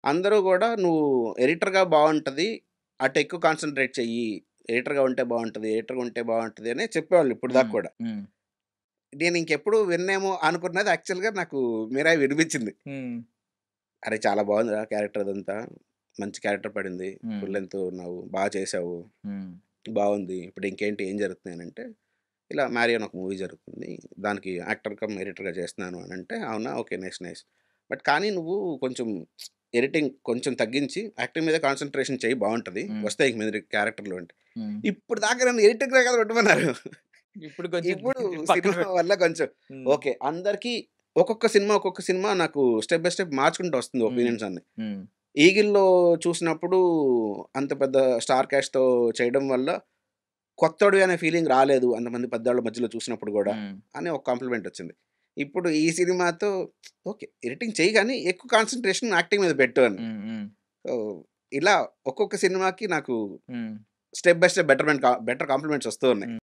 అందరూ గూడా "నువ్వు ఎడిటర్‌గా బావుంటది. అటు ఎక్కువ కాన్సంట్రేట్ చెయ్యి. ఎడిటర్‌గా ఉంటే బావుంటది. ఎడిటర్‌గా ఉంటే బావుంటది" అనే చెప్పేవాళ్ళు ఇప్పటిదాకా హ్మ్. కూడా. హ్మ్. నేనింకెప్పుడు విననేమో అనుకున్నది యాక్చువల్‌గా నాకు మీరాయి వినిపించింది. హ్మ్. "అరే! చాలా బావుందిరా క్యారెక్టర్ అదంతా. మంచి క్యారెక్టర్ పడింది. హ్మ్. ఫుల్ లెంగ్త్ ఉన్నావు. బా చేశావు. హ్మ్. బావుంది. ఇప్పుడు ఇంకేంటి ఏం జరుగుతుంది" అనంటే, ఇలా 'మ్యారీ' అని ఒక మూవీ జరుగుతుంది. దానికి యాక్టర్ కమ్ ఎడిటర్‌గా చేస్తున్నాను అనంటే, అవునా! ఓకే. నైస్. నైస్. బట్ కానీ నువ్వు కొంచెం ఎడిటింగ్ కొంచెం తగ్గించి యాక్టింగ్ మీద కాన్సంట్రేషన్ చెయ్యి బావుంటది. హ్మ్. వస్తాయి ఇక మీద క్యారెక్టర్‌లు అంటే. హ్మ్. ఇప్పుడు దాకా నన్ను ఎడిటర్‌గా కదా పెట్టమన్నారు. ఇప్పుడు కొంచెం ఇప్పుడు పక్కన సినిమా పెట్ వల్ల కొంచెం హ్మ్. ఓకే. అందరికి ఒక్కొక్క సినిమా నాకు స్టెప్ బై స్టెప్ మార్చుకుంటూ వస్తుంది హ్మ్. ఒపీనియన్స్ అన్ని. హ్మ్. 'ఈగిల్‌లో' చూసినప్పుడు అంత పెద్ద స్టార్ క్యాస్ట్‌తో చేయడం వల్ల కొత్తోడివి అనే ఫీలింగ్ రాలేదు. అంతమంది పెద్దోళ్ళ మధ్యలో చూసినప్పుడు గూడా హ్మ్. అని ఒక కాంప్లిమెంట్ వచ్చింది. ఇప్పుడు ఈ సినిమాతో ఓకే. ఎడిటింగ్ చెయ్యి గానీ ఎక్కువ కాన్సంట్రేషన్ యాక్టింగ్ మీద పెట్టు అని. హ్మ్. హ్మ్. సో, ఇలా ఒక్కొక్క సినిమాకి నాకు హ్మ్. Step by step better compliments వస్తూ ఉన్నాయి. హ్మ్.